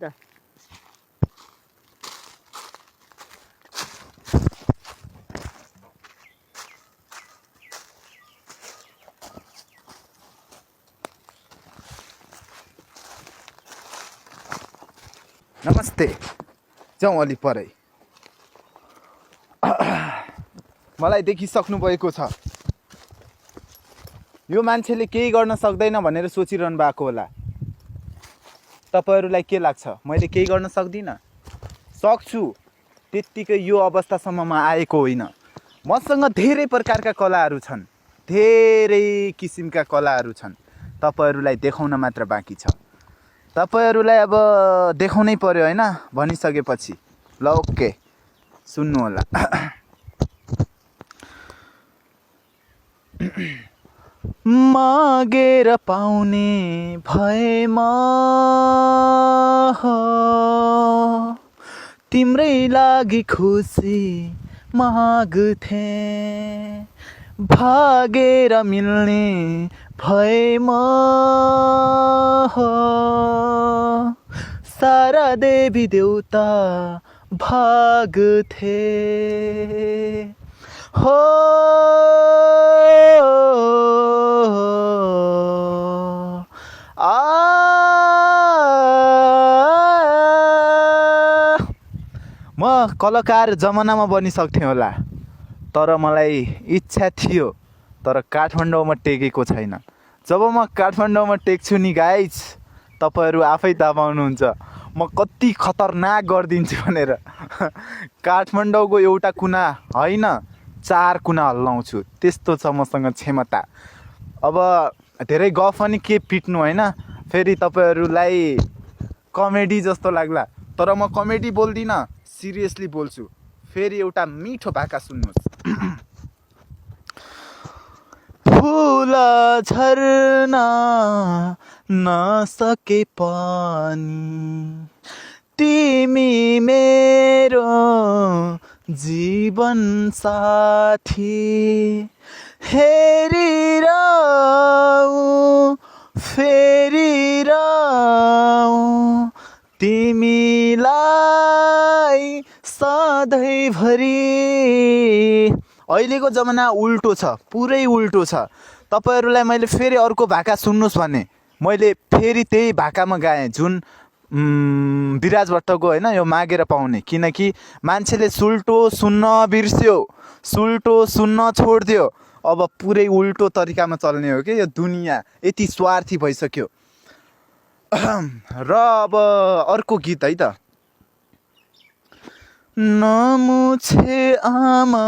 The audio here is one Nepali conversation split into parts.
र नमस्ते जाउँ अलि परै मलाई देखिसक्नु भएको छ यो मान्छेले केही गर्न सक्दैन भनेर सोचिरहनु भएको होला तपाईहरुलाई के लाग्छ मैले केही गर्न सक्दिनँ सक्छु त्यतिकै यो अवस्थासम्ममा आएको होइन मसँग धेरै प्रकारका कलाहरू छन् धेरै किसिमका कलाहरू छन् तपाईहरुलाई देखाउन मात्र बाँकी छ तपाईहरुलाई अब देखाउनै पर्यो हैन भनिसकेपछि ल ओके सुन्नु होला मागेर पाउने भएमा तिम्रै लागि खुसी माग्थे भागेर मिल्ने भएमा सारा देवी देवता भाग्थे हो म कलाकार जमानामा बनिसक्थेँ होला तर मलाई इच्छा थियो तर काठमाडौँमा टेकेको छैन जब म काठमाडौँमा टेक्छु नि गाइज तपाईहरु आफै थाहा पाउनुहुन्छ म कति खतरनाक गरिदिन्छु भनेर काठमाडौँको एउटा कुना हैन 4 कुना हल्लाउँछु त्यस्तो छ मसँग क्षमता अब धेरै गफ पनि के पिट्नु हैन फेरि तपाईहरुलाई कमेडी जस्तो लाग्ला तर म कमेडी बोल्दिन सिरियसली बोल्छु फेरि एउटा मिठो भाका सुन्नुस् फूल झर्ना नसके पनि तिमी मेरो जीवन साथी हेरिरहूँ फेरिरहूँ तिमीलाई सधैँभरि अहिलेको जमाना उल्टो छ पुरै उल्टो छ तपाईहरुलाई मैले फेरि अर्को भाका सुन्नुस् भने मैले फेरि त्यही भाकामा गाएँ जुन विराज भट्टको हैन यो मागेर पाउने किनकि मान्छेले सुल्टो सुन्न बिर्स्यो सुल्टो सुन्न छोड्दियो अब पुरै उल्टो तरिकामा चल्ने हो के यो दुनिया यति स्वार्थी भइसक्यो र अब अर्को गीत है त नमुछे आमा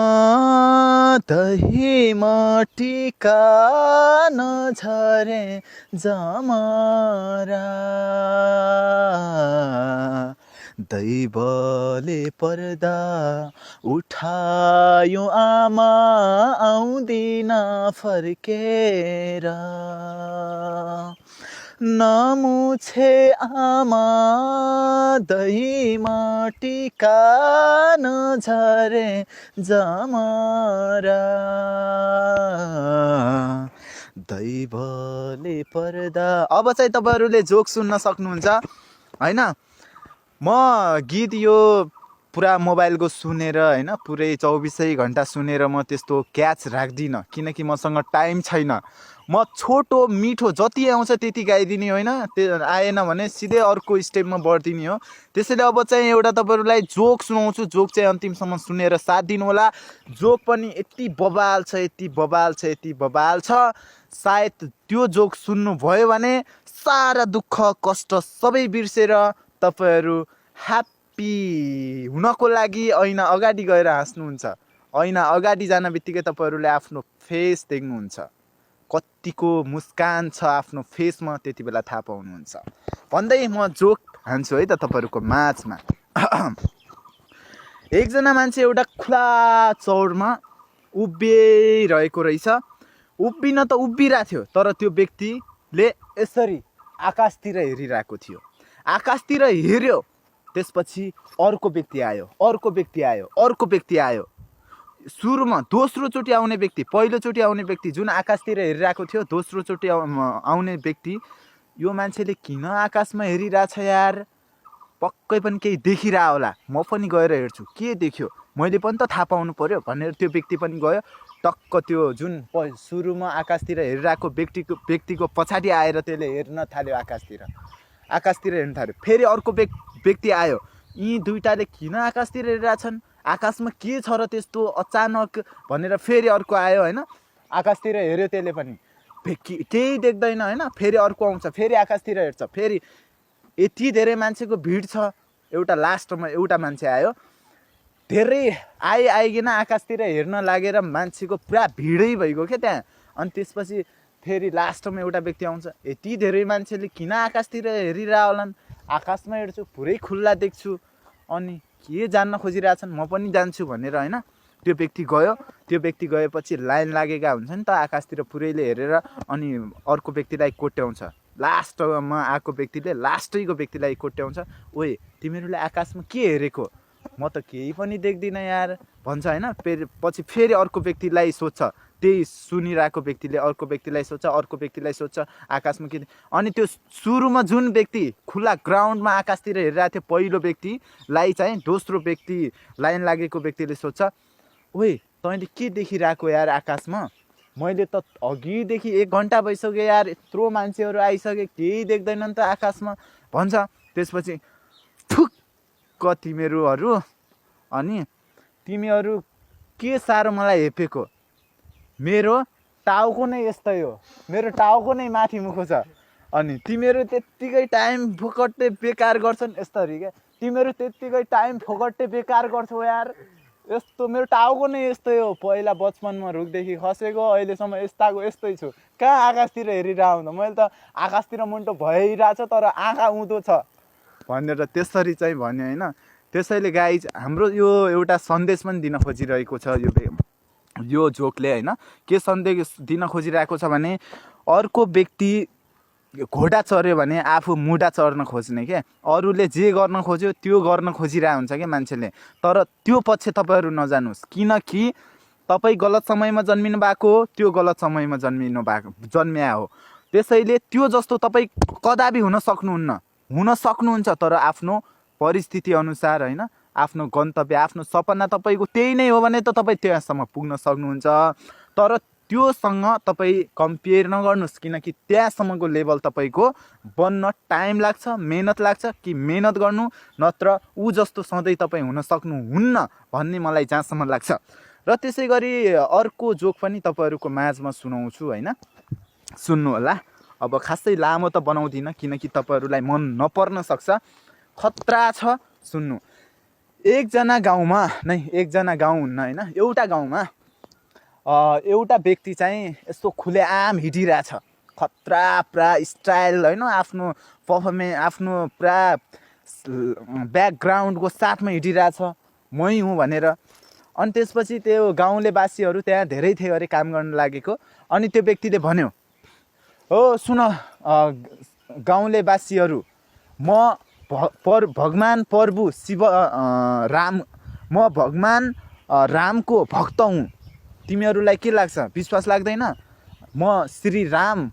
दहीमा टीका नझरे जमरा दैवले पर्दा उठायो आमा आउँदिन फर्केर नमुछे आमा दहीमा टीका नझरे जमरा दैवले पर्दा अब चाहिँ तपाईहरुले जोक सुन्न सक्नुहुन्छ हैन म गीत यो पुरा मोबाइलको सुनेर हैन पुरै 24 घण्टा सुनेर म त्यस्तो क्याच राख्दिन किनकि मसँग टाइम छैन म छोटो मिठो जति आउँछ त्यति गाइदिने होइन त्यो आएन भने सिधै अर्को स्टेपमा बढ्दिने हो त्यसैले अब चाहिँ एउटा तपाईहरुलाई जोक सुनाउँछु जोक चाहिँ अन्तिमसम्म सुनेर साथ दिनु होला जोक पनि यति बबाल छ यति बबाल छ यति बबाल छ सायद त्यो जोक सुन्नु भयो भने सारा दुःख कष्ट सबै बिर्सेर तपाईहरु ह्याप्पी हुनको लागि ऐना अगाडि गएर हाँस्नुहुन्छ ऐना अगाडि जान बित्तिकै तपाईहरुले आफ्नो फेस देख्नुहुन्छ कतिको मुस्कान छ आफ्नो फेसमा त्यति बेला थाहा पाउनुहुन्छ भन्दै म जोक हान्छु है त तपाईहरुको माझमा एकजना मान्छे एउटा खुला चौरमा उभिरहेको रहेछ उभिन त उभिरहेको थियो तर त्यो व्यक्तिले यसरी आकाशतिर हेरिरहेको थियो आकाशतिर हेर्यो त्यसपछि अर्को व्यक्ति आयो अर्को व्यक्ति आयो अर्को व्यक्ति आयो सुरुमा दोस्रो चोटि आउने व्यक्ति पहिलो चोटि आउने व्यक्ति जुन आकाशतिर हेरिरहेको थियो दोस्रो चोटि आउने व्यक्ति यो मान्छेले किन आकाशमा हेरिरहेछ यार पक्कै पनि केही देखिरह होला, म पनि गएर हेर्छु के देख्यो, मैले पनि त थाहा पाउनु पर्यो भनेर त्यो व्यक्ति पनि गयो। टक्क त्यो जुन सुरुमा आकाशतिर हेरिरहेको व्यक्तिको पछाडि आएर त्यसले हेर्न थाल्यो आकाशतिर हेर्न थाल्यो। फेरि अर्को व्यक्ति आयो, यी दुईटाले किन आकाशतिर हेरिरहेछन्, आकाशमा के छ र त्यस्तो अचानक भनेर फेरि अर्को आयो होइन। आकाशतिर हेऱ्यो त्यसले पनि, केही देख्दैन होइन। फेरि अर्को आउँछ, फेरि आकाशतिर हेर्छ, फेरि यति धेरै मान्छेको भिड छ। लास्टमा एउटा मान्छे आयो, धेरै आइकन आकाशतिर हेर्न लागेर मान्छेको पुरा भिडै भइगयो क्या त्यहाँ। अनि त्यसपछि फेरि लास्टमा एउटा व्यक्ति आउँछ, यति धेरै मान्छेले किन आकाशतिर हेरिरह होलान्, आकाशमा हेर्छु पुरै खुल्ला देख्छु, अनि के जान्न खोजिरहेछन्, म पनि जान्छु भनेर होइन। त्यो व्यक्ति गयो। त्यो व्यक्ति गएपछि लाइन लागेका हुन्छ नि त आकाशतिर पुरैले हेरेर, अनि अर्को व्यक्तिलाई कोट्याउँछ। लास्टमा आएको व्यक्तिले लास्टैको व्यक्तिलाई कोट्याउँछ, ओए तिमीहरूले आकाशमा के हेरेको, म त केही पनि देख्दिनँ यार भन्छ होइन। पछि फेरि अर्को व्यक्तिलाई सोध्छ, त्यही सुनिरहेको व्यक्तिले अर्को व्यक्तिलाई सोध्छ आकाशमा के। अनि त्यो सुरुमा जुन व्यक्ति खुला ग्राउन्डमा आकाशतिर हेरिरहेको थियो पहिलो व्यक्तिलाई चाहिँ दोस्रो व्यक्ति लाइन लागेको व्यक्तिले सोध्छ, ओए तैँले के देखिरहेको यार आकाशमा, मैले त अघिदेखि 1 घन्टा भइसक्यो यार, यत्रो मान्छेहरू आइसके केही देख्दैनन् त आकाशमा भन्छ। त्यसपछि ठुक्क तिमीहरू, अनि तिमीहरू के साह्रो मलाई हेपेको, मेरो टाउको नै यस्तै हो, मेरो टाउको नै माथि मुखो छ, अनि तिमीहरू त्यत्तिकै टाइम फोकट्टे बेकार गर्छन् यस्तरी क्या, तिमीहरू त्यत्तिकै टाइम फोकट्टे बेकार गर्छौ यार, यस्तो मेरो टाउको नै यस्तै हो, पहिला बचपनमा रुखदेखि खसेको अहिलेसम्म यस्तै छु, कहाँ आकाशतिर हेरिरह त, मैले त आकाशतिर मुन्टो भइरहेछ तर आँखा उँधो छ भनेर त्यसरी चाहिँ भन्यो होइन। त्यसैले गाइज हाम्रो यो एउटा सन्देश पनि दिन खोजिरहेको छ यो जोकले होइन। के सन्देश दिन खोजिरहेको छ भने, अर्को व्यक्ति घोडा चढ्यो भने आफू मुढा चढ्न खोज्ने क्या, अरूले जे गर्न खोज्यो त्यो गर्न खोजिरहेको हुन्छ क्या मान्छेले, तर त्यो पछि तपाईँहरू नजानुहोस्, किनकि तपाईँ गलत समयमा जन्मिनु भएको हो, त्यो गलत समयमा जन्मिया हो। त्यसैले त्यो जस्तो तपाईँ कदापि हुन सक्नुहुन्छ, तर आफ्नो परिस्थिति अनुसार होइन, आफ्नो गन्तव्य आफ्नो सपना तपाईँको त्यही नै हो भने त तपाईँ त्यहाँसम्म पुग्न सक्नुहुन्छ, तर त्योसँग तपाईँ कम्पेयर नगर्नुहोस्, किनकि त्यहाँसम्मको लेभल तपाईँको बन्न टाइम लाग्छ, मेहनत लाग्छ, कि मेहनत गर्नु नत्र ऊ जस्तो सधैँ तपाईँ हुन सक्नुहुन्न भन्ने मलाई जहाँसम्म लाग्छ। र त्यसै गरी अर्को जोक पनि तपाईँहरूको माझमा सुनाउँछु होइन, सुन्नु होला। अब खासै लामो त बनाउँदिनँ किनकि तपाईँहरूलाई मन नपर्न सक्छ, खतरा छ सुन्नु। एकजना गाउँ हुन्न होइन, एउटा गाउँमा एउटा व्यक्ति चाहिँ यस्तो खुलेआम हिँडिरहेछ, खतरा पुरा स्टाइल होइन, आफ्नो पर्फर्मेन्स आफ्नो पुरा ब्याकग्राउन्डको साथमा हिँडिरहेछ, मै हुँ भनेर। अनि त्यसपछि त्यो गाउँले बासीहरू त्यहाँ धेरै थियो अरे काम गर्न लागेको। अनि त्यो व्यक्तिले भन्यो, हो सुन गाउँले बासीहरू, म भगवान प्रभु म भगवान रामको भक्त हुँ, तिमीहरूलाई के लाग्छ, विश्वास लाग्दैन? म श्री राम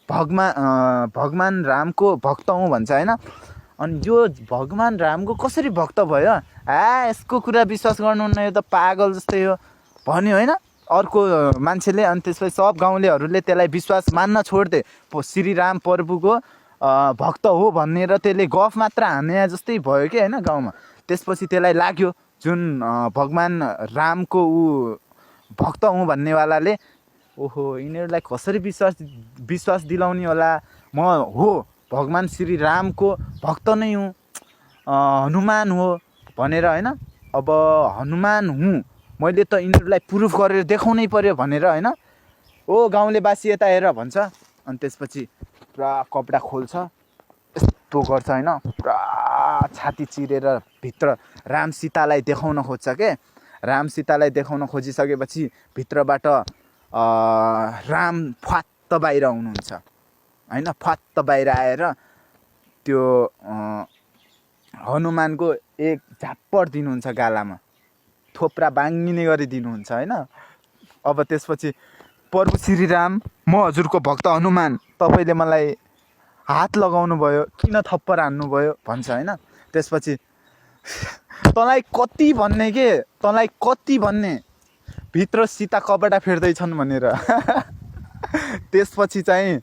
भगवान रामको भक्त हुँ भन्छ होइन। अनि यो भगवान रामको कसरी भक्त भयो, यसको कुरा विश्वास गर्नुहुन्न, यो त पागल जस्तै हो भन्यो होइन अर्को मान्छेले। अनि त्यसपछि सब गाउँलेहरूले त्यसलाई विश्वास मान्न छोड्दे, श्री राम प्रभुको भक्त हो भनेर त्यसले गफ मात्र हाने जस्तै भयो कि होइन गाउँमा। त्यसपछि त्यसलाई लाग्यो जुन भगवान रामको भक्त हुँ भन्नेवालाले, ओहो यिनीहरूलाई कसरी विश्वास दिलाउने होला, म हो भगवान श्री रामको भक्त नै हुँ, हनुमान हो भनेर होइन। अब हनुमान हुँ मैले त यिनीहरूलाई प्रुफ गरेर देखाउनै पर्यो भनेर होइन। ओ गाउँलेवासी यता हेर भन्छ। अनि त्यसपछि पुरा कपडा खोल्छ, यस्तो गर्छ होइन, पुरा छाती चिरेर भित्र राम सीतालाई देखाउन खोज्छ के। राम सीतालाई देखाउन खोजिसकेपछि भित्रबाट राम फ्वात्त बाहिर आउनुहुन्छ होइन। फ्वात्त बाहिर आएर त्यो हनुमानको एक झाप्पड दिनुहुन्छ गालामा, थोप्रा बाङ्गिने गरी दिनुहुन्छ होइन। अब त्यसपछि प्रभु श्री राम, म हजुरको भक्त हनुमान, तपाईँले मलाई हात लगाउनु भयो, किन थप्पड हान्नुभयो भन्छ होइन। त्यसपछि तँलाई कति भन्ने के, तँलाई कति भन्ने, भित्र सीता कपडा फेर्दैछन् भनेर। त्यसपछि चाहिँ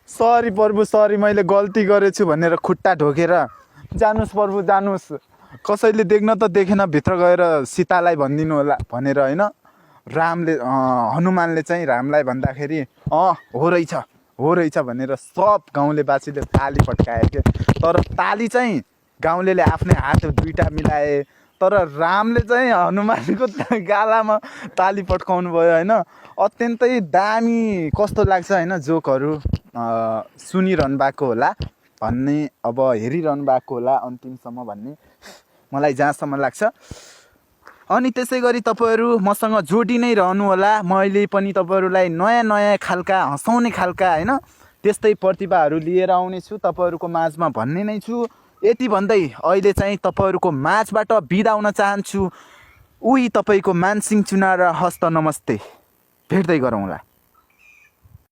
सरी प्रभु सरी मैले गल्ती गरेछु भनेर खुट्टा ढोकेर जानुस् प्रभु जानुस्, कसैले देख्न त देखेन, भित्र गएर सीतालाई भनिदिनु होला भनेर होइन। हनुमानले चाहिँ रामलाई भन्दाखेरि हो रहेछ भनेर सब गाउँलेवासीले ताली पड्काए के। तर ताली चाहिँ गाउँलेले आफ्नै हात दुईटा मिलाए, तर रामले चाहिँ हनुमानको गालामा ताली पड्काउनु भयो होइन। अत्यन्तै दामी कस्तो लाग्छ होइन, जोकहरू सुनिरहनु भएको होला भन्ने, अब हेरिरहनु भएको होला अन्तिमसम्म भन्ने मलाई जहाँसम्म लाग्छ। अनि त्यसै गरी तपाईँहरू मसँग जोडी नै रहनु होला। मैले पनि तपाईँहरूलाई नयाँ नयाँ खालका हँसाउने खालका होइन त्यस्तै प्रतिभाहरू लिएर आउनेछु तपाईँहरूको माझमा भन्ने नै छु। यति भन्दै अहिले चाहिँ तपाईँहरूको माझबाट बिदा हुन चाहन्छु। उही तपाईँको मानसिंह चुनार, हस्त नमस्ते, भेट्दै गरौँला।